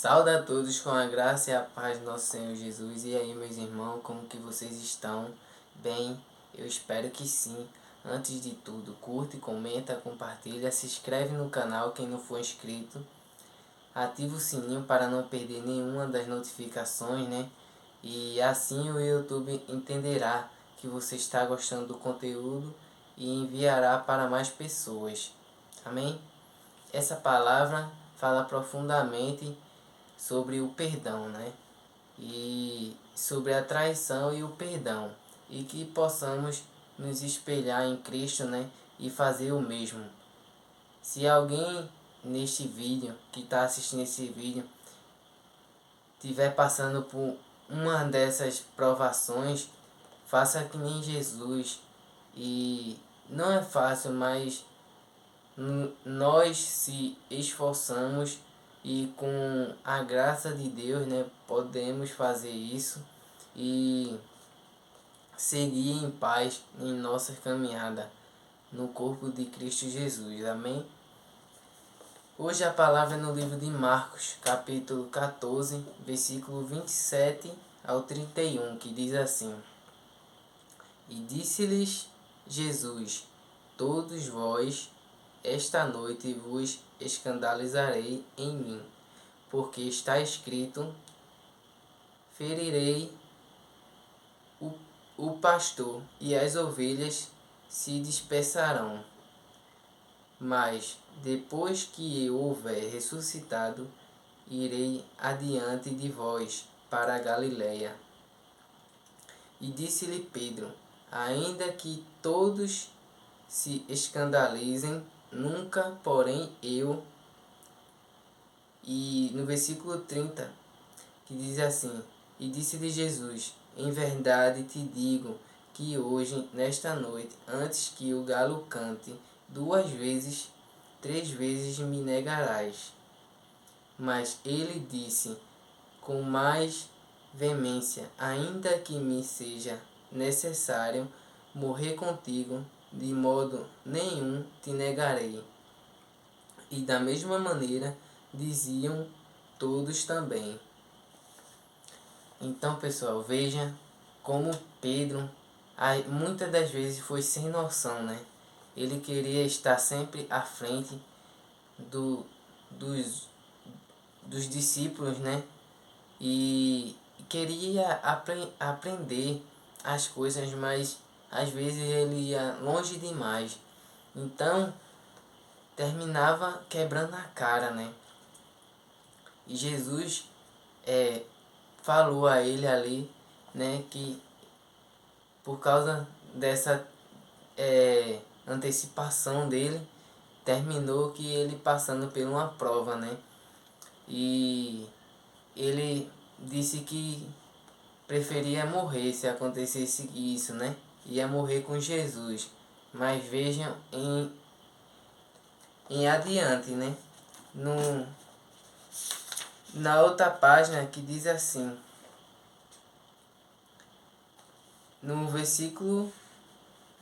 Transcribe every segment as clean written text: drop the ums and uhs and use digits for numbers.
Sauda a todos com a graça e a paz do nosso Senhor Jesus. E aí, meus irmãos, como que vocês estão? Bem, eu espero que sim. Antes de tudo, curte, comenta, compartilha, se inscreve no canal quem não for inscrito. Ativa o sininho para não perder nenhuma das notificações, né? E assim o YouTube entenderá que você está gostando do conteúdo e enviará para mais pessoas. Amém? Essa palavra fala profundamente sobre o perdão, né? E sobre a traição e o perdão. E que possamos nos espelhar em Cristo, né? E fazer o mesmo. Se alguém neste vídeo, que está assistindo esse vídeo, estiver passando por uma dessas provações, faça que nem Jesus. E não é fácil, mas nós se esforçamos e com a graça de Deus, né, podemos fazer isso e seguir em paz em nossa caminhada no corpo de Cristo Jesus. Amém? Hoje a palavra é no livro de Marcos, capítulo 14, versículo 27 ao 31, que diz assim: E disse-lhes Jesus: Todos vós esta noite vos escandalizarei em mim, porque está escrito: ferirei o pastor, e as ovelhas se dispersarão. Mas, depois que eu houver ressuscitado, irei adiante de vós para a Galiléia. E disse-lhe Pedro: ainda que todos se escandalizem, nunca, porém, eu. E no versículo 30, que diz assim: E disse-lhe Jesus: em verdade te digo que hoje, nesta noite, antes que o galo cante 2 vezes, 3 vezes me negarás. Mas ele disse com mais veemência: ainda que me seja necessário morrer contigo, de modo nenhum te negarei. E da mesma maneira diziam todos também. Então, pessoal, veja como Pedro muitas das vezes foi sem noção, né? Ele queria estar sempre à frente dos, dos discípulos, né? E queria aprender as coisas, mas às vezes ele ia longe demais. Então, terminava quebrando a cara, né? E Jesus falou a ele ali, né, que por causa dessa antecipação dele, terminou que ele passando por uma prova, né? E ele disse que preferia morrer se acontecesse isso, né? Ia morrer com Jesus. Mas vejam em adiante, né? Na outra página que diz assim, no versículo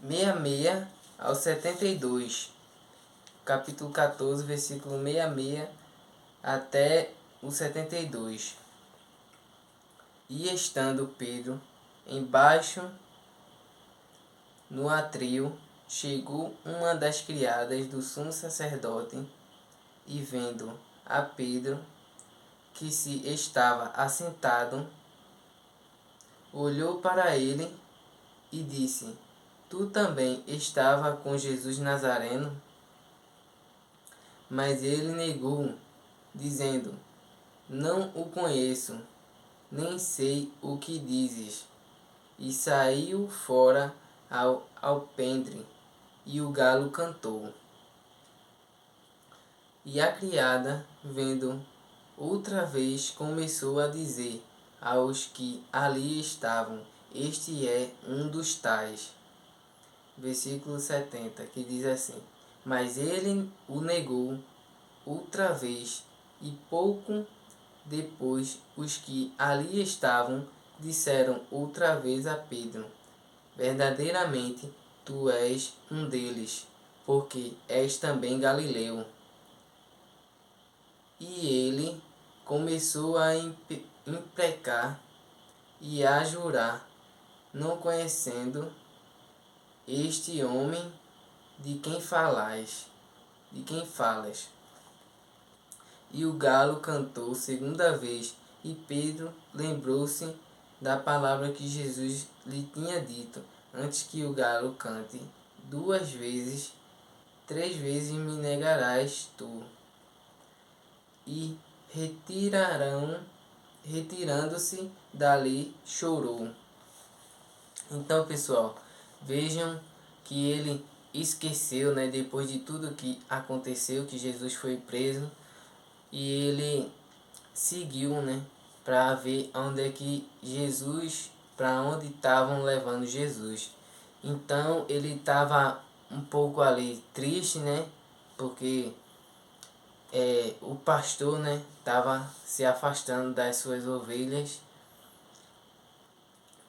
66 ao 72, capítulo 14, versículo 66 até o 72. E estando Pedro embaixo no atril, chegou uma das criadas do sumo sacerdote e vendo a Pedro que se estava assentado, olhou para ele e disse: Tu também estava com Jesus Nazareno? Mas ele negou, dizendo: Não o conheço, nem sei o que dizes. E saiu fora ao alpendre, e o galo cantou. E a criada, vendo outra vez, começou a dizer aos que ali estavam: Este é um dos tais. Versículo 70, que diz assim: Mas ele o negou outra vez, e pouco depois os que ali estavam disseram outra vez a Pedro: Verdadeiramente tu és um deles, porque és também Galileu. E ele começou a imprecar e a jurar, não conhecendo este homem de quem falas. E o galo cantou segunda vez, e Pedro lembrou-se da palavra que Jesus lhe tinha dito: antes que o galo cante 2 vezes, 3 vezes me negarás tu. E retirando-se dali, chorou. Então, pessoal, vejam que ele esqueceu, né, depois de tudo que aconteceu, que Jesus foi preso, e ele seguiu, né, para ver onde é que Jesus, para onde estavam levando Jesus. Então ele estava um pouco ali triste, né, porque o pastor, né, estava se afastando das suas ovelhas.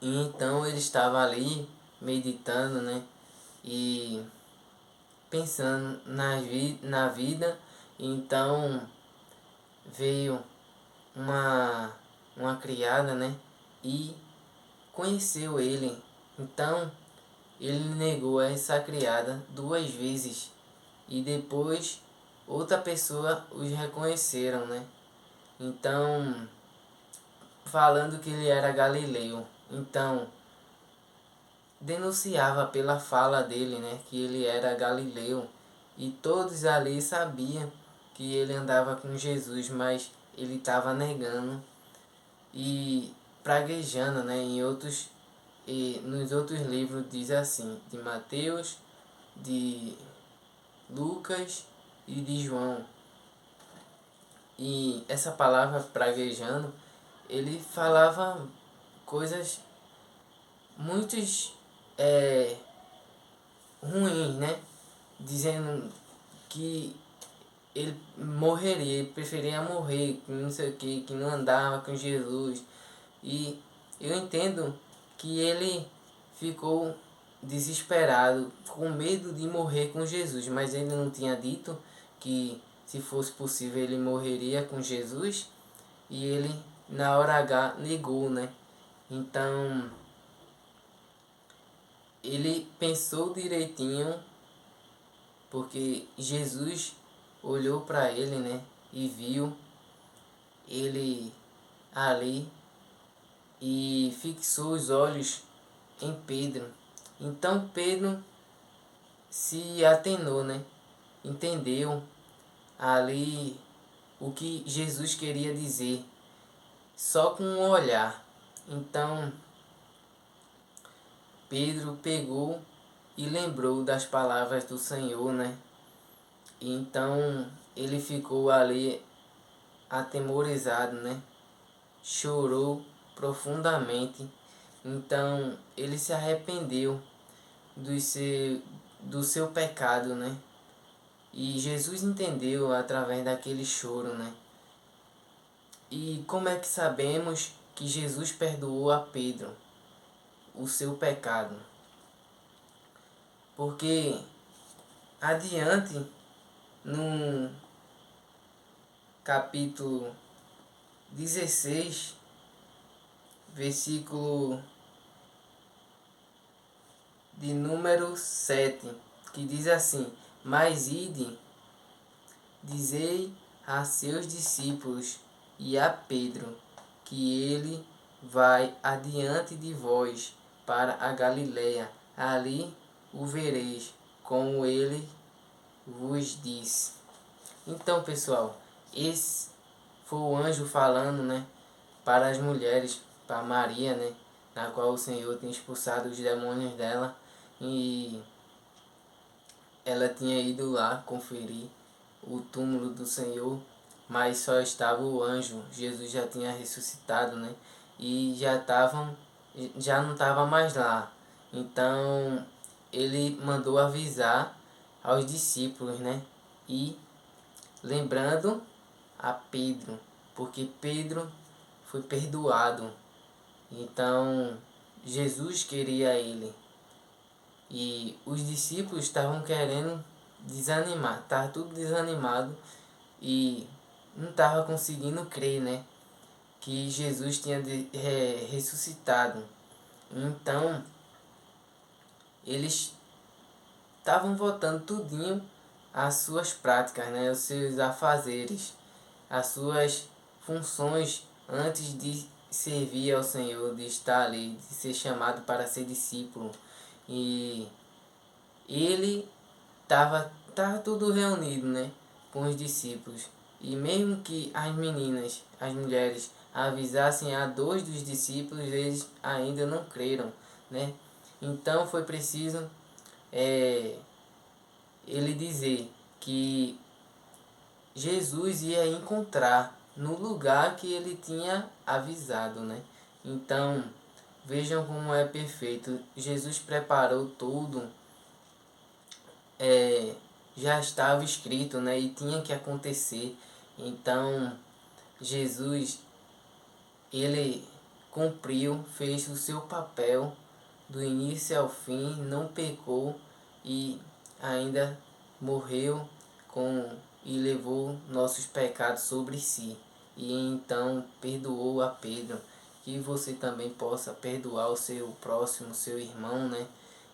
E então ele estava ali meditando, né, e pensando na vida. Então veio uma criada, né, e conheceu ele. Então ele negou essa criada 2 vezes, e depois outra pessoa os reconheceram, né. Então, falando que ele era galileu. Então denunciava pela fala dele, né, que ele era galileu, e todos ali sabiam que ele andava com Jesus, mas ele estava negando e praguejando, né, nos outros livros diz assim, de Mateus, de Lucas e de João. E essa palavra praguejando, ele falava coisas muitos ruins, né? Dizendo que ele morreria, ele preferia morrer, que não sei o que não andava com Jesus. E eu entendo que ele ficou desesperado, com medo de morrer com Jesus, mas ele não tinha dito que se fosse possível ele morreria com Jesus, e ele na hora H negou, né? Então ele pensou direitinho, porque Jesus olhou para ele, né, e viu ele ali e fixou os olhos em Pedro. Então Pedro se atenou, né, entendeu ali o que Jesus queria dizer, só com um olhar. Então Pedro pegou e lembrou das palavras do Senhor, né? E então ele ficou ali atemorizado, né? Chorou profundamente. Então ele se arrependeu do seu pecado, né? E Jesus entendeu através daquele choro, né? E como é que sabemos que Jesus perdoou a Pedro o seu pecado? Porque adiante, no capítulo 16, versículo de número 7, que diz assim: mas ide, dizei a seus discípulos e a Pedro, que ele vai adiante de vós para a Galiléia, ali o vereis, como ele vos disse. Então, pessoal, esse foi o anjo falando, né, para as mulheres, para Maria, né, na qual o Senhor tinha expulsado os demônios dela, e ela tinha ido lá conferir o túmulo do Senhor, mas só estava o anjo. Jesus já tinha ressuscitado, né, e já não estava mais lá. Então ele mandou avisar aos discípulos, né, e lembrando a Pedro, porque Pedro foi perdoado. Então Jesus queria ele, e os discípulos estavam querendo desanimar, estavam tudo desanimado, e não estava conseguindo crer, né? Que Jesus tinha ressuscitado. Então, eles estavam voltando tudinho às suas práticas, né? Os seus afazeres, as suas funções antes de servir ao Senhor, de estar ali, de ser chamado para ser discípulo. E ele tava tudo reunido, né, com os discípulos. E mesmo que as meninas, as mulheres, avisassem a 2 dos discípulos, eles ainda não creram, né? Então foi preciso ele dizer que Jesus ia encontrar no lugar que ele tinha avisado, né? Então, vejam como é perfeito. Jesus preparou tudo, já estava escrito, né? E tinha que acontecer. Então, Jesus, ele cumpriu, fez o seu papel do início ao fim, não pecou e ainda morreu e levou nossos pecados sobre si. E então perdoou a Pedro. Que você também possa perdoar o seu próximo, seu irmão, né?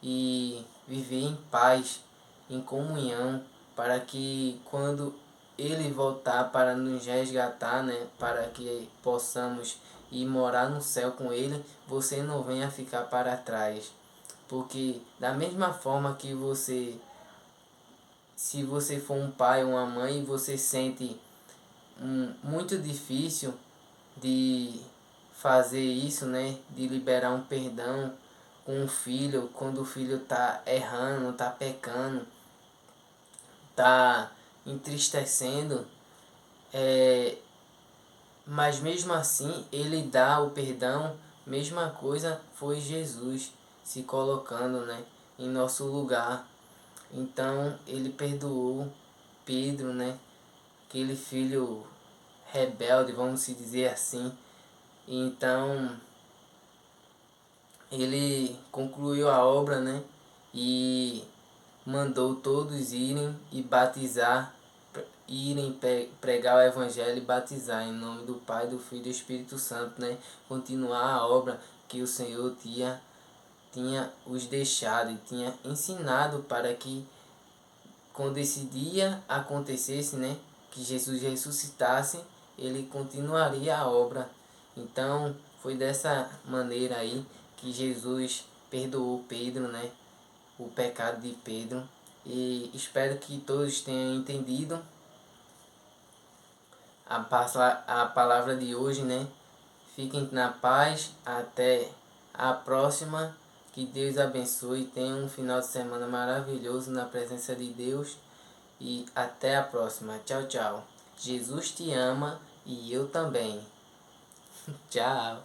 E viver em paz, em comunhão, para que quando ele voltar para nos resgatar, né, para que possamos ir morar no céu com ele, você não venha ficar para trás. Porque da mesma forma que se você for um pai ou uma mãe, você sente muito difícil de fazer isso, né, de liberar um perdão com o filho, quando o filho tá errando, tá pecando, tá entristecendo, mas mesmo assim ele dá o perdão. Mesma coisa foi Jesus se colocando, né, em nosso lugar. Então ele perdoou Pedro, né, aquele filho rebelde, vamos se dizer assim. Então ele concluiu a obra, né, e mandou todos irem e batizar, irem pregar o evangelho e batizar em nome do Pai, do Filho e do Espírito Santo, né? Continuar a obra que o Senhor tinha os deixado e tinha ensinado para que quando esse dia acontecesse, né, que Jesus ressuscitasse, ele continuaria a obra. Então foi dessa maneira aí que Jesus perdoou Pedro, né, o pecado de Pedro. E espero que todos tenham entendido a palavra de hoje, né? Fiquem na paz, até a próxima. Que Deus abençoe, tenham um final de semana maravilhoso na presença de Deus. E até a próxima. Tchau, tchau. Jesus te ama e eu também. Tchau.